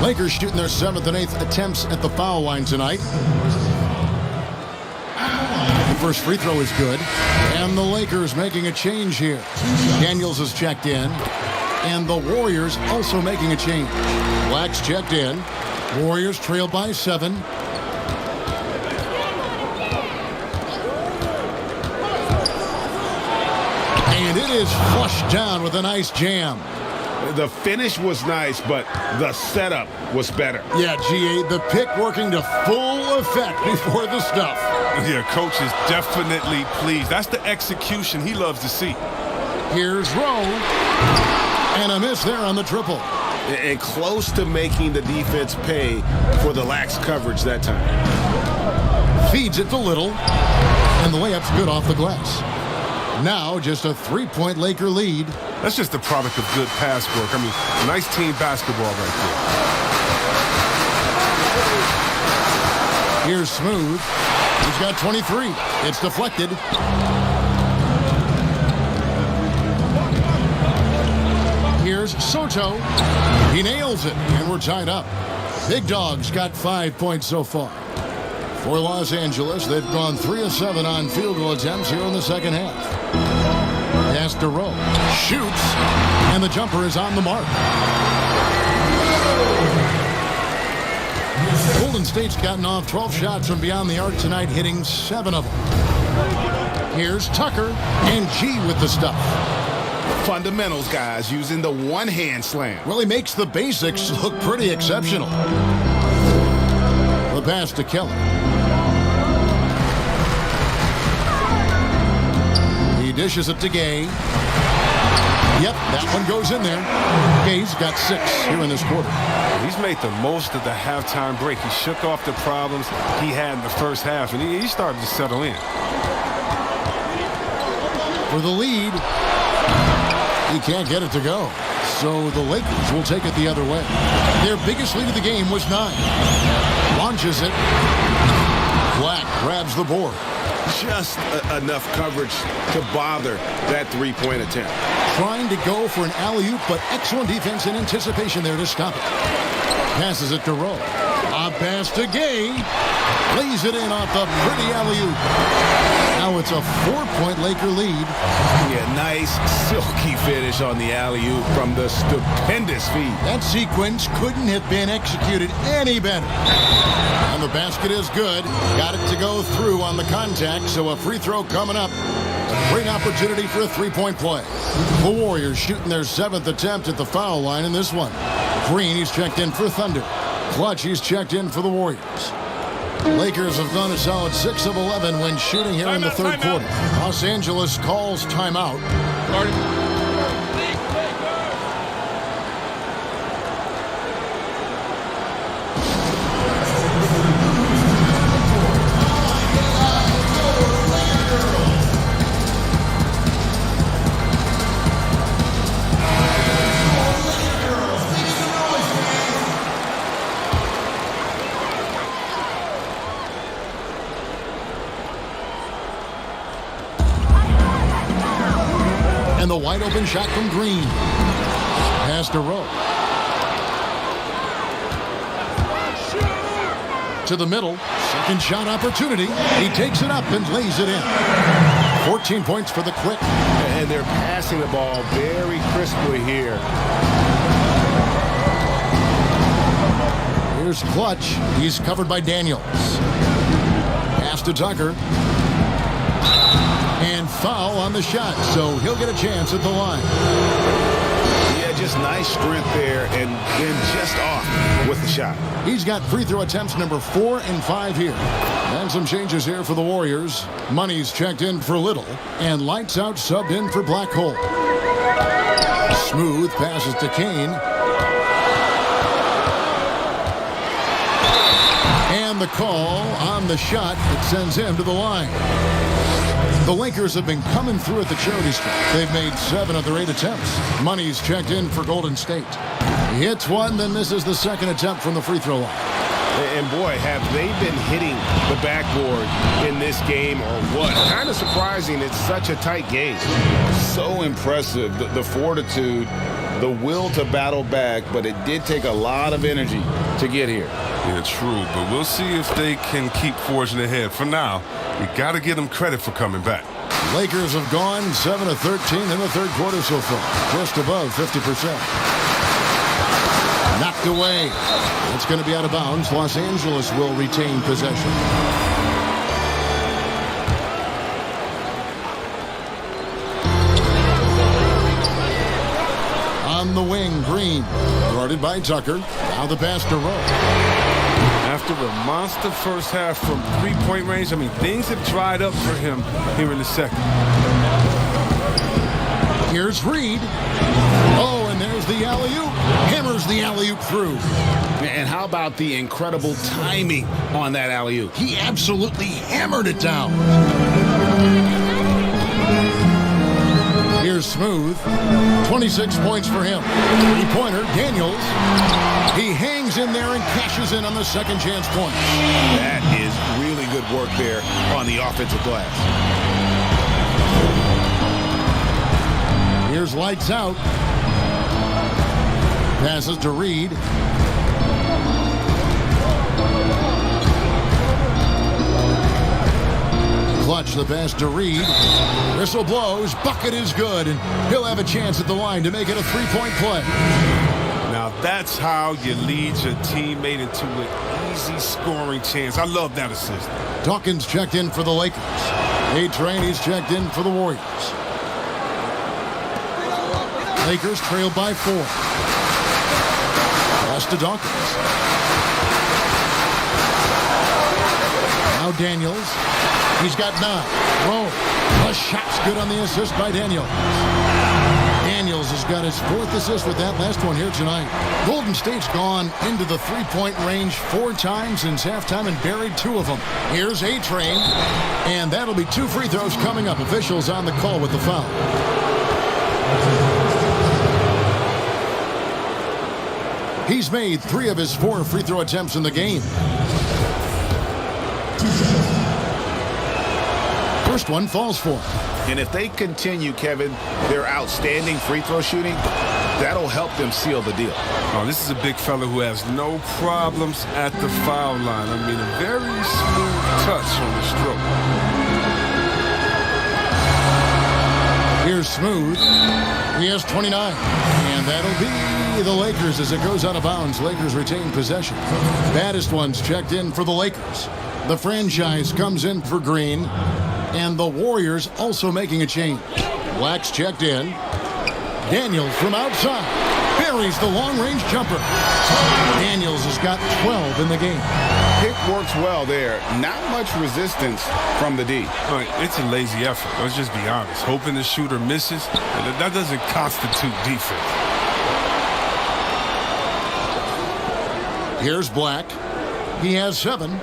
Lakers shooting their 7th and 8th attempts at the foul line tonight. The first free throw is good. And the Lakers making a change here. Daniels has checked in. And the Warriors also making a change. Black's checked in. Warriors trail by 7. And it is flushed down with a nice jam. The finish was nice, but the setup was better. Yeah, GA, the pick working to full effect before the stuff. Yeah, coach is definitely pleased. That's the execution he loves to see. Here's Rowe. And a miss there on the triple. And close to making the defense pay for the lax coverage that time. Feeds it to Little. And the layup's good off the glass. Now just a 3-point Laker lead. That's just the product of good pass work. I mean, nice team basketball right there. Here's Smooth. He's got 23. It's deflected. Here's Soto. He nails it, and we're tied up. Big Dog's got 5 points so far. For Los Angeles, they've gone 3 of 7 on field goal attempts here in the second half. Pass to Rowe. Shoots, and the jumper is on the mark. Golden State's gotten off 12 shots from beyond the arc tonight, hitting 7 of them. Here's Tucker, and G with the stuff. Fundamentals, guys, using the one-hand slam. Well, he makes the basics look pretty exceptional. The pass to Kelly. He dishes it to Gay. Yep, that one goes in there. Gay's got 6 here in this quarter. He's made the most of the halftime break. He shook off the problems he had in the first half, and he started to settle in. For the lead, he can't get it to go. So the Lakers will take it the other way. Their biggest lead of the game was 9. Launches it. Black grabs the board. Just enough coverage to bother that three-point attempt. Trying to go for an alley-oop, but excellent defense and anticipation there to stop it. Passes it to Rowe. A pass to Gay. Lays it in off the pretty alley-oop. Now it's a 4-point Laker lead. Yeah, nice silky finish on the alley-oop from the stupendous feed. That sequence couldn't have been executed any better. And the basket is good. Got it to go through on the contact, so a free throw coming up. A great opportunity for a 3-point play. The Warriors shooting their 7th attempt at the foul line in this one. Green, he's checked in for Thunder. Clutch, he's checked in for the Warriors. Lakers have gone a solid 6 of 11 when shooting here in the third quarter. Los Angeles calls timeout. And the wide open shot from Green. Pass to Rowe. To the middle. Second shot opportunity. He takes it up and lays it in. 14 points for the Quick. And they're passing the ball very crisply here. Here's Clutch. He's covered by Daniels. Pass to Tucker. And foul on the shot, so he'll get a chance at the line. Yeah, just nice strength there, and then just off with the shot. He's got free throw attempts number 4 and 5 here. And some changes here for the Warriors. Money's checked in for Little, and Lights Out subbed in for Black Hole. Smooth passes to Kane. And the call on the shot that sends him to the line. The Lakers have been coming through at the charity stripe. They've made 7 of their 8 attempts. Money's checked in for Golden State. He hits one, then misses the second attempt from the free throw line. And boy, have they been hitting the backboard in this game or what? Kind of surprising it's such a tight game. So impressive, the fortitude, the will to battle back, but it did take a lot of energy to get here. Yeah, true, but we'll see if they can keep forging ahead. For now, we got to give them credit for coming back. Lakers have gone 7 of 13 in the third quarter so far, just above 50%. Knocked away. It's going to be out of bounds. Los Angeles will retain possession. On the wing, Green, guarded by Tucker. Now the pass to Rowe. After a monster first half from three-point range, I mean, things have dried up for him here in the second. Here's Reed. Oh, and there's the alley-oop. Hammers the alley-oop through. And how about the incredible timing on that alley-oop? He absolutely hammered it down. Here's Smooth. 26 points for him. Three-pointer, Daniels. He hangs in there and cashes in on the second chance point. That is really good work there on the offensive glass. Here's Lights Out. Passes to Reed. Clutch the pass to Reed. Whistle blows. Bucket is good, and he'll have a chance at the line to make it a three-point play. Now that's how you lead your teammate into an easy scoring chance. I love that assist. Dawkins checked in for the Lakers. A-Train, he's checked in for the Warriors. Lakers trail by 4. Pass to Dawkins. Now Daniels. He's got 9. Rowe. The shot's good on the assist by Daniels. Daniels has got his 4th assist with that last one here tonight. Golden State's gone into the three-point range 4 times since halftime and buried 2 of them. Here's A-Train, and that'll be 2 free throws coming up. Officials on the call with the foul. He's made 3 of his 4 free throw attempts in the game. First one falls for him. And if they continue, Kevin, their outstanding free throw shooting, that'll help them seal the deal. Oh, this is a big fella who has no problems at the foul line. I mean, a very smooth touch on the stroke. Here's Smooth. He has 29. And that'll be the Lakers as it goes out of bounds. Lakers retain possession. Baddest ones checked in for the Lakers. The franchise comes in for Green. And the Warriors also making a change. Black's checked in. Daniels from outside buries the long-range jumper. Daniels has got 12 in the game. Pick works well there. Not much resistance from the D. All right, it's a lazy effort. Let's just be honest. Hoping the shooter misses, that doesn't constitute defense. Here's Black. He has 7.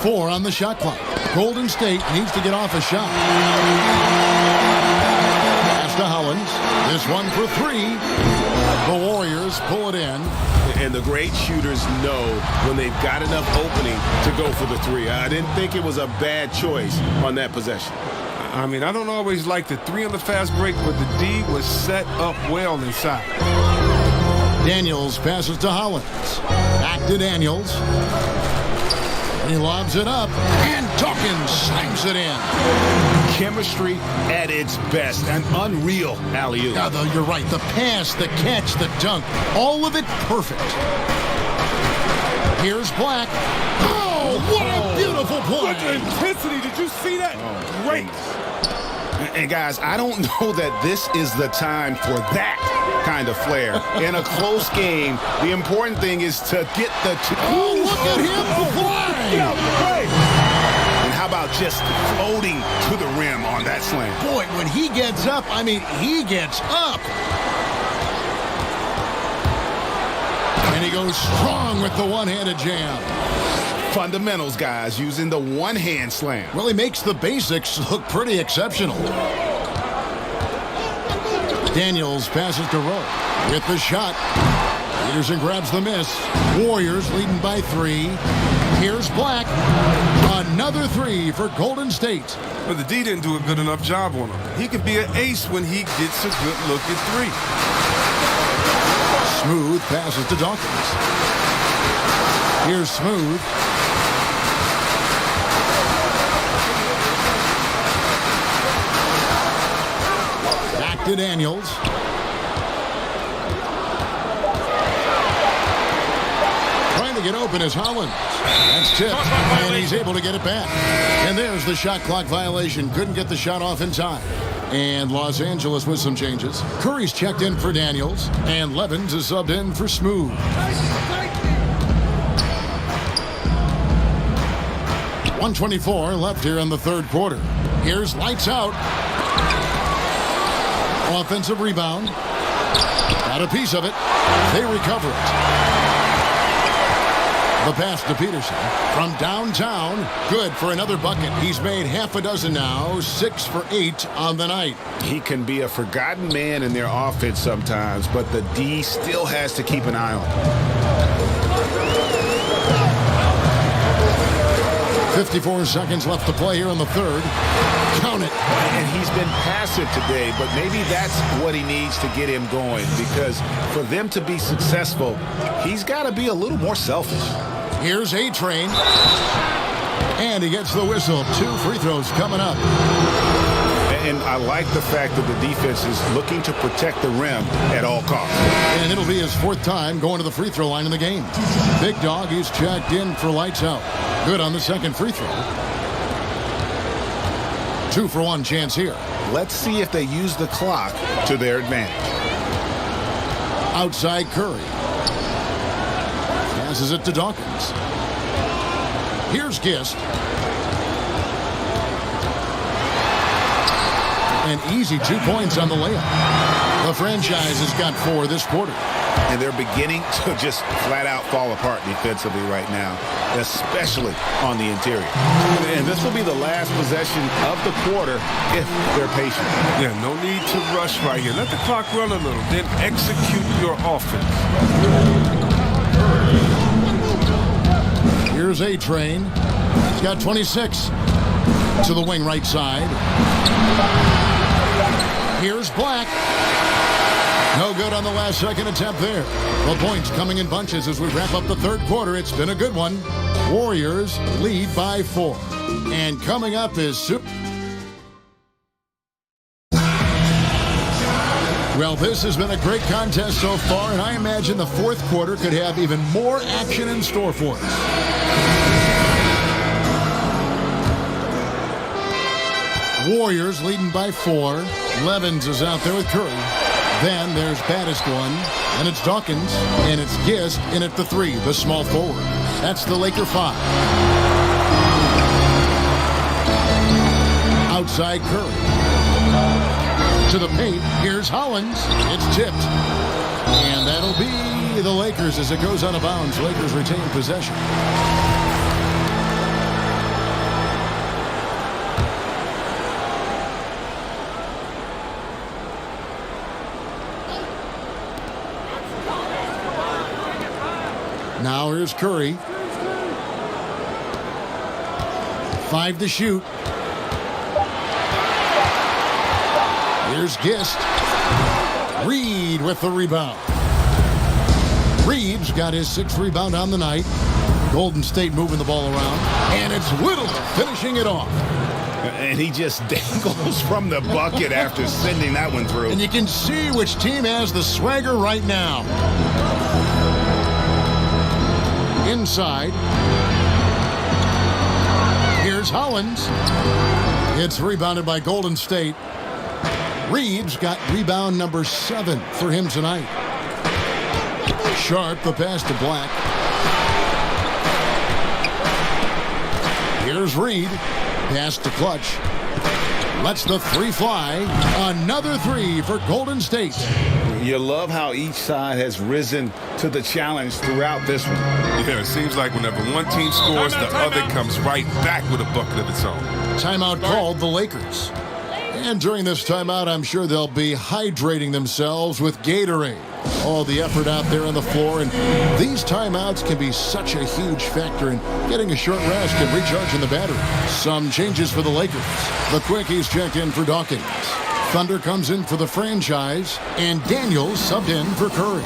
4 on the shot clock. Golden State needs to get off a shot. Pass to Hollins. This one for 3. The Warriors pull it in. And the great shooters know when they've got enough opening to go for the 3. I didn't think it was a bad choice on that possession. I mean, I don't always like the 3 on the fast break, but the D was set up well inside. Daniels passes to Hollins. Back to Daniels. He lobs it up, and Dawkins slams it in. Chemistry at its best. An unreal alley-oop. Yeah, though, you're right. The pass, the catch, the dunk, all of it perfect. Here's Black. Oh, what a beautiful play. Look at the intensity. Did you see that? Great. And guys, I don't know that this is the time for that kind of flair. In a close game, the important thing is to get the... Oh, look at him fly! And how about just floating to the rim on that slam? Boy, when he gets up, I mean, he gets up. And he goes strong with the one-handed jam. Fundamentals, guys, using the one-hand slam. Well, he makes the basics look pretty exceptional. Daniels passes to Rowe with the shot. Peterson grabs the miss. Warriors leading by 3. Here's Black. Another 3 for Golden State. But the D didn't do a good enough job on him. He can be an ace when he gets a good look at 3. Smooth passes to Dawkins. Here's Smooth. Back to Daniels. Trying to get open is Hollins. That's tipped, and he's able to get it back. And there's the shot clock violation. Couldn't get the shot off in time. And Los Angeles with some changes. Curry's checked in for Daniels, and Levens is subbed in for Smooth. .124 left here in the third quarter. Here's Lights Out. Offensive rebound. Got a piece of it. They recover it. The pass to Peterson from downtown. Good for another bucket. He's made half a dozen now. 6 for 8 on the night. He can be a forgotten man in their offense sometimes, but the D still has to keep an eye on him. 54 seconds left to play here in the third. Count it. And he's been passive today, but maybe that's what he needs to get him going, because for them to be successful, he's got to be a little more selfish. Here's A-Train. And he gets the whistle. 2 free throws coming up. And I like the fact that the defense is looking to protect the rim at all costs. And it'll be his 4th time going to the free throw line in the game. Big Dog, he's checked in for Lights Out. Good on the second free throw. 2 for 1 chance here. Let's see if they use the clock to their advantage. Outside Curry. Passes it to Dawkins. Here's Gist. An easy 2 points on the layup. The franchise has got 4 this quarter. And they're beginning to just flat out fall apart defensively right now, especially on the interior. And this will be the last possession of the quarter if they're patient. Yeah, no need to rush right here. Let the clock run a little, then execute your offense. Here's A-Train. He's got 26. To the wing right side. Here's Black. No good on the last second attempt there. The points coming in bunches as we wrap up the third quarter. It's been a good one. Warriors lead by 4. And coming up is... Well, this has been a great contest so far, and I imagine the fourth quarter could have even more action in store for us. Warriors leading by 4. Levens is out there with Curry. Then there's Baddest One. And it's Dawkins, and it's Gist in at the 3, the small forward. That's the Laker 5. Outside Curry. To the paint, here's Hollins. It's tipped. And that'll be the Lakers as it goes out of bounds. Lakers retain possession. Now here's Curry. 5 to shoot. Here's Gist. Reed with the rebound. Reeves got his 6th rebound on the night. Golden State moving the ball around. And it's Little finishing it off. And he just dangles from the bucket after sending that one through. And you can see which team has the swagger right now. Inside. Here's Hollins. It's rebounded by Golden State. Reeves got rebound number 7 for him tonight. Sharp, the pass to Black. Here's Reed. Pass to Clutch. Lets the 3 fly. Another 3 for Golden State. You love how each side has risen to the challenge throughout this one. Yeah, it seems like whenever one team scores, the other comes right back with a bucket of its own. Timeout called the Lakers. And during this timeout, I'm sure they'll be hydrating themselves with Gatorade. All the effort out there on the floor, and these timeouts can be such a huge factor in getting a short rest and recharging the battery. Some changes for the Lakers. The Quickies checked in for Dawkins. Thunder comes in for the franchise, and Daniels subbed in for Curry.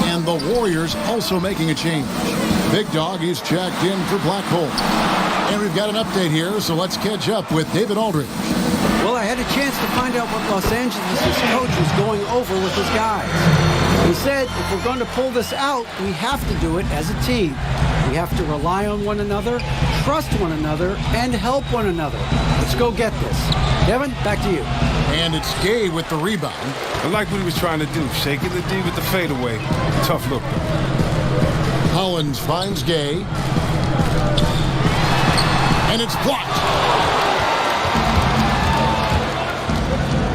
And the Warriors also making a change. Big Dog is checked in for Blackhole. And we've got an update here, so let's catch up with David Aldridge. Well, I had a chance to find out what Los Angeles' coach was going over with his guys. He said, if we're going to pull this out, we have to do it as a team. We have to rely on one another, trust one another, and help one another. Let's go get this. Kevin, back to you. And it's Gay with the rebound. I like what he was trying to do, shaking the D with the fadeaway. Tough look, though. Hollins finds Gay. And it's blocked.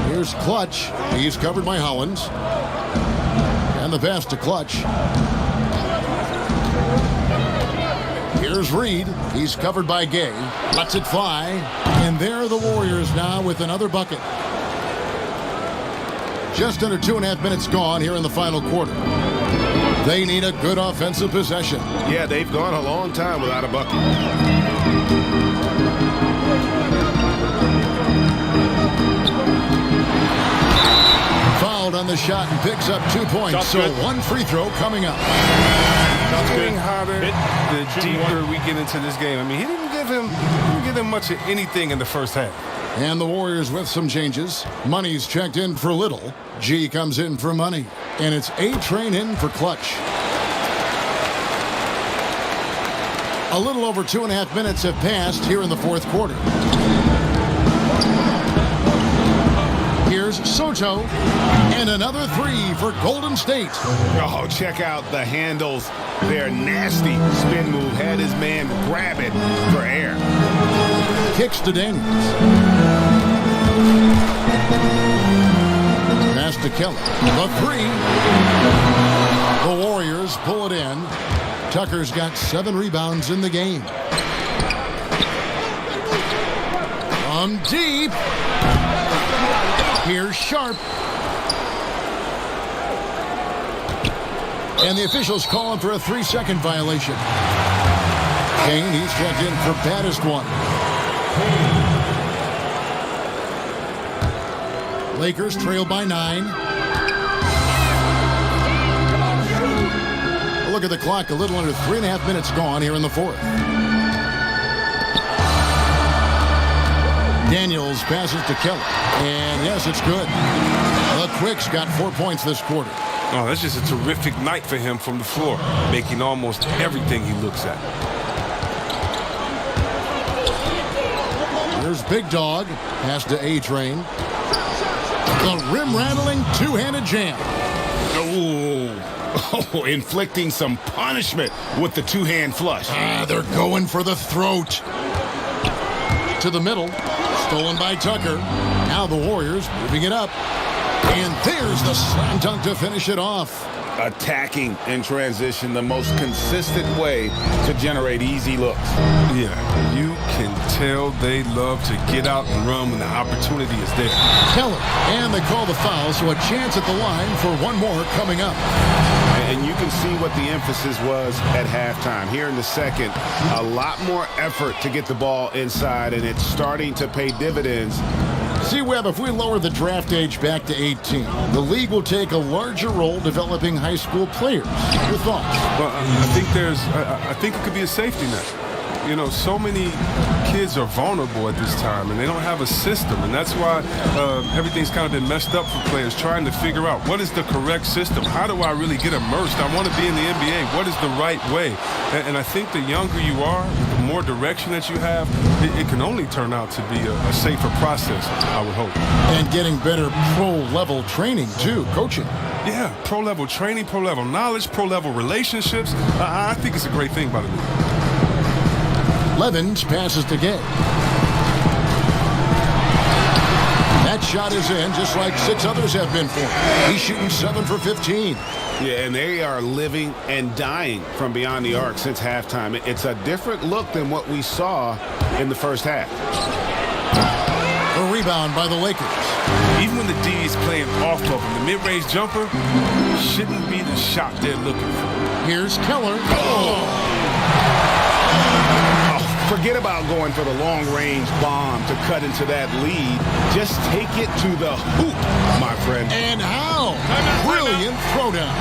Here's Clutch. He's covered by Hollins. And the pass to Clutch. Here's Reed. He's covered by Gay. Lets it fly. And there are the Warriors now with another bucket. Just under 2.5 minutes gone here in the final quarter. They need a good offensive possession. Yeah, they've gone a long time without a bucket. Fouled on the shot and picks up 2 points. That's so good. one free throw coming up. Getting hotter the deeper we get into this game. I mean, he didn't give him much of anything in the first half. And the Warriors with some changes. Money's checked in for Little. G comes in for Money. And it's A-Train in for Clutch. A little over 2.5 minutes have passed here in the fourth quarter. Here's Soto. And another 3 for Golden State. Oh, check out the handles. Their nasty spin move had his man grab it for air. Kicks to Daniels. Pass to Kelly. The 3. The Warriors pull it in. Tucker's got 7 rebounds in the game. From deep. Here's Sharp. And the officials calling for a 3-second violation. Kane, he's checked in for baddest one. Lakers trail by 9. Look at the clock, a little under 3.5 minutes gone here in the fourth. Daniels passes to Kelly. And yes, it's good. The Quicks got 4 points this quarter. Oh, that's just a terrific night for him from the floor, making almost everything he looks at. Here's Big Dog. Pass to A-Train. The rim-rattling two-handed jam. Oh, inflicting some punishment with the two-hand flush. They're going for the throat. To the middle. Stolen by Tucker. Now the Warriors moving it up. And there's the slam dunk to finish it off. Attacking in transition, the most consistent way to generate easy looks. Yeah, you can tell they love to get out and run when the opportunity is there. Keller, and they call the foul, so a chance at the line for one more coming up. And you can see what the emphasis was at halftime. Here in the second, a lot more effort to get the ball inside, and it's starting to pay dividends. See, Webb, if we lower the draft age back to 18, the league will take a larger role developing high school players. Your thoughts? Well, I think it could be a safety net. You know, so many kids are vulnerable at this time, and they don't have a system, and that's why everything's kind of been messed up for players trying to figure out what is the correct system. How do I really get immersed? I want to be in the NBA. What is the right way? And I think the younger you are, the more direction that you have, it can only turn out to be a safer process, I would hope. And getting better pro-level training, too, coaching. Yeah, pro-level training, pro-level knowledge, pro-level relationships. I think it's a great thing by the league. Levens passes to Gay. That shot is in, just like 6 others have been for him. He's shooting 7 for 15. Yeah, and they are living and dying from beyond the arc since halftime. It's a different look than what we saw in the first half. A rebound by the Lakers. Even when the D is playing off of him, the mid-range jumper shouldn't be the shot they're looking for. Here's Keller. Forget about going for the long-range bomb to cut into that lead. Just take it to the hoop, my friend. And how? Brilliant throwdown.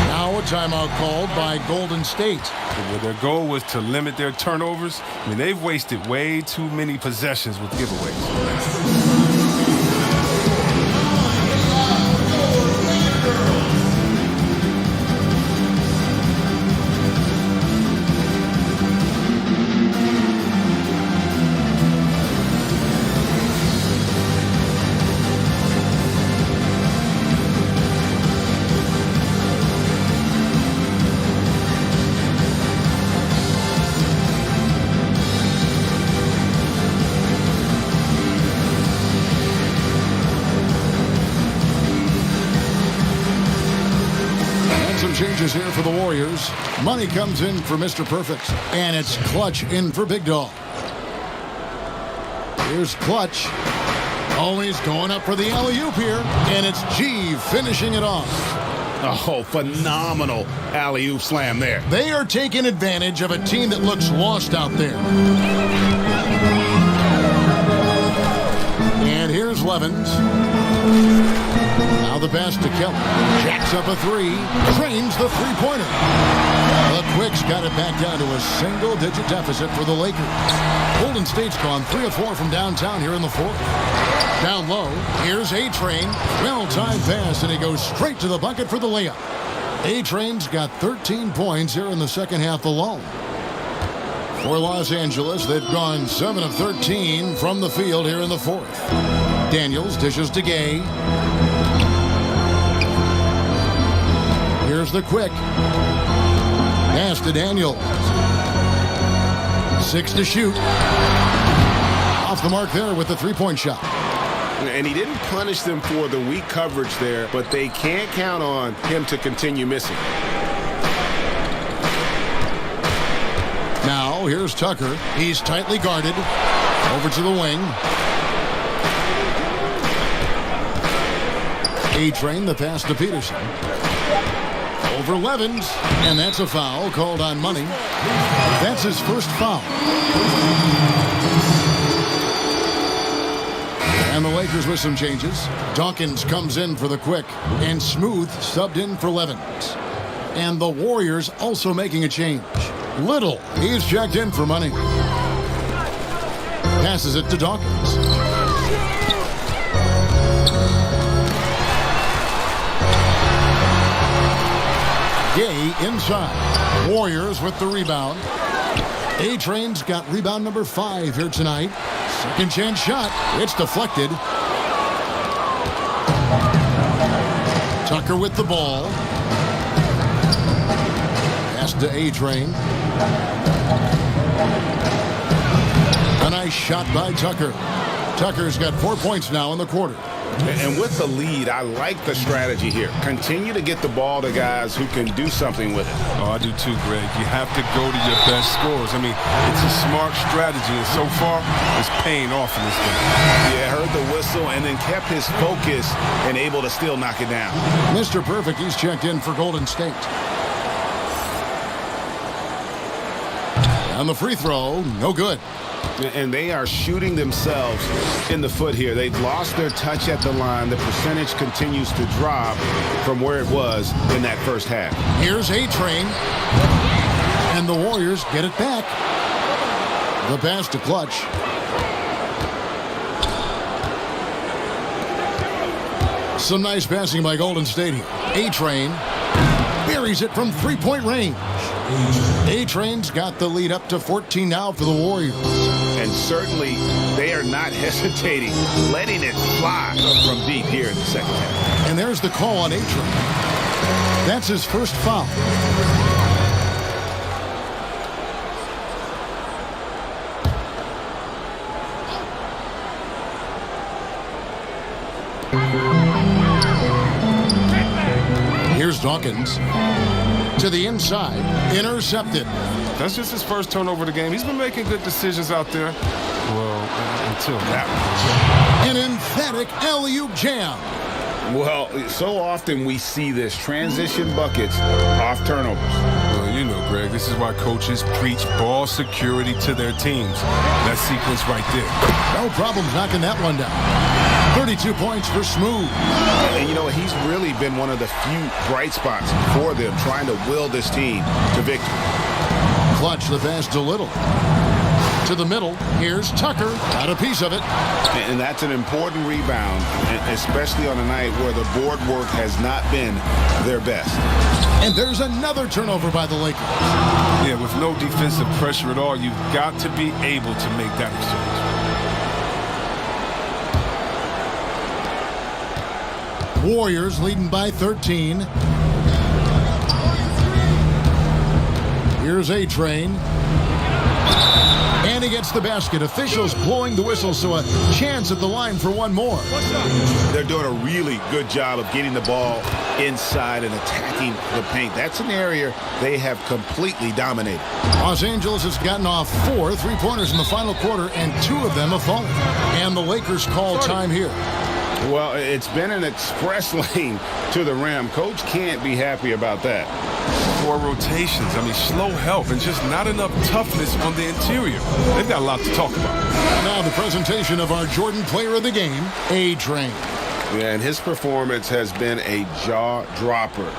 Now a timeout called by Golden State. Well, their goal was to limit their turnovers. I mean, they've wasted way too many possessions with giveaways. Changes here for the Warriors. Money comes in for Mr. Perfect, and it's Clutch in for Big Dog. Here's Clutch. Oh, he's going up for the alley-oop here, and it's G finishing it off. Oh, phenomenal alley-oop slam there. They are taking advantage of a team that looks lost out there. And here's Levens. Now the pass to Keller. Jacks up a 3. Drains the three-pointer. The Quicks got it back down to a single-digit deficit for the Lakers. Golden State's gone 3 of 4 from downtown here in the fourth. Down low, here's A-Train. Well-timed pass, and he goes straight to the bucket for the layup. A-Train's got 13 points here in the second half alone. For Los Angeles, they've gone 7 of 13 from the field here in the fourth. Daniels dishes to Gay. Here's the Quick. Pass to Daniels. 6 to shoot. Off the mark there with the three-point shot. And he didn't punish them for the weak coverage there, but they can't count on him to continue missing. Now, here's Tucker. He's tightly guarded. Over to the wing. A-Train, the pass to Peterson. Over Levens, and that's a foul called on Money. That's his first foul. And the Lakers with some changes. Dawkins comes in for the Quick, and Smooth subbed in for Levens. And the Warriors also making a change. Little, he's checked in for Money. Passes it to Dawkins. Gay inside. Warriors with the rebound. A-Train's got rebound number 5 here tonight. Second chance shot. It's deflected. Tucker with the ball. Pass to A-Train. A nice shot by Tucker. Tucker's got 4 points now in the quarter. And with the lead, I like the strategy here. Continue to get the ball to guys who can do something with it. Oh, I do too, Greg. You have to go to your best scorers. I mean, it's a smart strategy, and so far, it's paying off in this game. Yeah, heard the whistle and then kept his focus and able to still knock it down. Mr. Perfect, he's checked in for Golden State. On the free throw, no good. And they are shooting themselves in the foot here. They've lost their touch at the line. The percentage continues to drop from where it was in that first half. Here's A-Train. And the Warriors get it back. The pass to Clutch. Some nice passing by Golden State here. A-Train buries it from three-point range. A-Train's got the lead up to 14 now for the Warriors. And certainly they are not hesitating, letting it fly from deep here in the second half. And there's the call on A-Train. That's his first foul. Here's Dawkins. To the inside, intercepted. That's just his first turnover of the game. He's been making good decisions out there. Well, until that An emphatic alley-oop jam. Well, so often we see this transition buckets off turnovers. Well, you know, Greg, this is why coaches preach ball security to their teams. That sequence right there. No problems knocking that one down. 32 points for Smooth. And, you know, he's really been one of the few bright spots for them, trying to will this team to victory. Clutch the pass to Little. To the middle. Here's Tucker. Got a piece of it. And that's an important rebound, especially on a night where the board work has not been their best. And there's another turnover by the Lakers. Yeah, with no defensive pressure at all, you've got to be able to make that exchange. Warriors leading by 13. Here's A-Train. And he gets the basket. Officials blowing the whistle, so a chance at the line for one more. They're doing a really good job of getting the ball inside and attacking the paint. That's an area they have completely dominated. Los Angeles has gotten off 4 3-pointers in the final quarter, and 2 of them have fallen. And the Lakers call time here. Well, it's been an express lane to the rim. Coach can't be happy about that. 4 rotations. I mean, slow help and just not enough toughness on the interior. They've got a lot to talk about. Now the presentation of our Jordan player of the game, A-Train. Yeah, and his performance has been a jaw-dropper.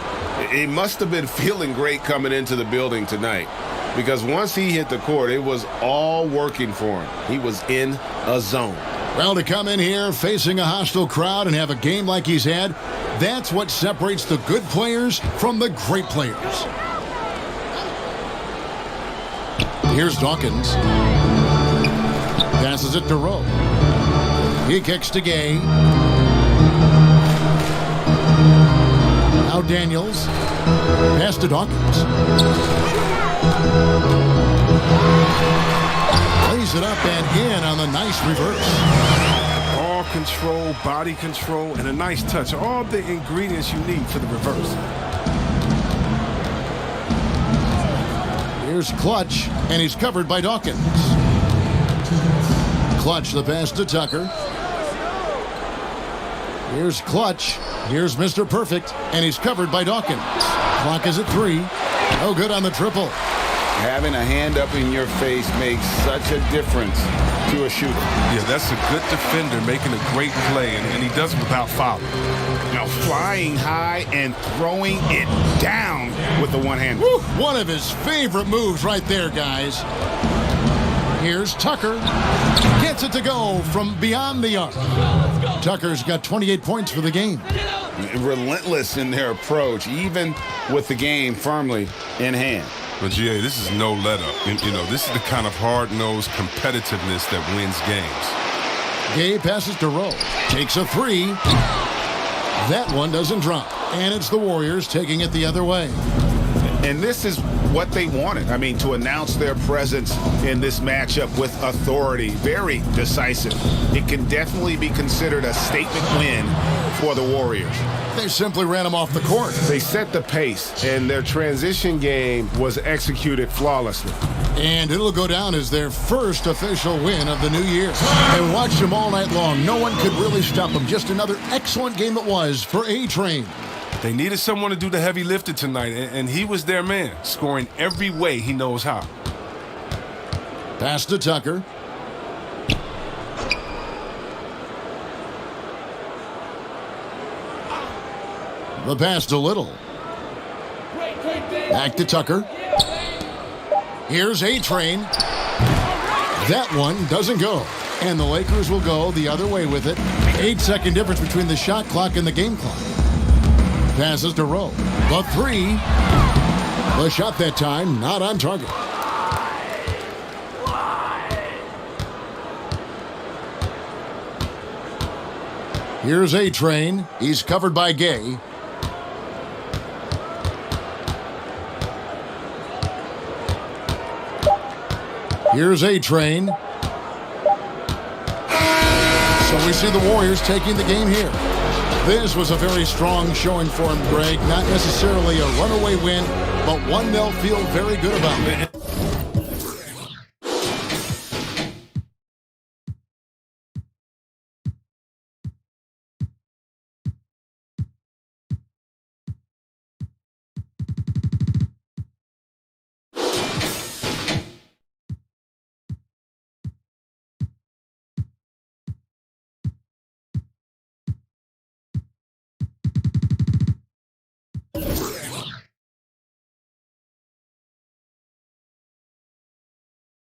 He must have been feeling great coming into the building tonight, because once he hit the court, it was all working for him. He was in a zone. Well, to come in here facing a hostile crowd and have a game like he's had, that's what separates the good players from the great players. Here's Dawkins. Passes it to Rowe. He kicks to Gay. Now Daniels. Pass to Dawkins. Lays it up and in on the nice reverse. Ball control, body control, and a nice touch. All the ingredients you need for the reverse. Here's Clutch, and he's covered by Dawkins. Clutch the pass to Tucker. Here's Clutch. Here's Mr. Perfect, and he's covered by Dawkins. Clock is at 3. No good on the triple. Having a hand up in your face makes such a difference to a shooter. Yeah, that's a good defender making a great play, and he does it without fouling. Now flying high and throwing it down with the one-hand. Woo, one of his favorite moves right there, guys. Here's Tucker. Gets it to go from beyond the arc. Tucker's got 28 points for the game. Relentless in their approach, even with the game firmly in hand. But, GA, this is no let-up. You know, this is the kind of hard-nosed competitiveness that wins games. Gay passes to Rowe. Takes a 3. That one doesn't drop. And it's the Warriors taking it the other way. And this is what they wanted. I mean, to announce their presence in this matchup with authority. Very decisive. It can definitely be considered a statement win for the Warriors. They simply ran him off the court. They set the pace, and their transition game was executed flawlessly. And it'll go down as their first official win of the new year. And watched him all night long. No one could really stop him. Just another excellent game it was for A-Train. They needed someone to do the heavy lifting tonight, and he was their man, scoring every way he knows how. Pass to Tucker. The pass to Little. Back to Tucker. Here's A-Train. That one doesn't go. And the Lakers will go the other way with it. 8-second difference between the shot clock and the game clock. Passes to Rowe. The three. The shot that time, not on target. Here's A-Train. He's covered by Gay. Here's A-Train. So we see the Warriors taking the game here. This was a very strong showing for him, Greg. Not necessarily a runaway win, but one they'll feel very good about.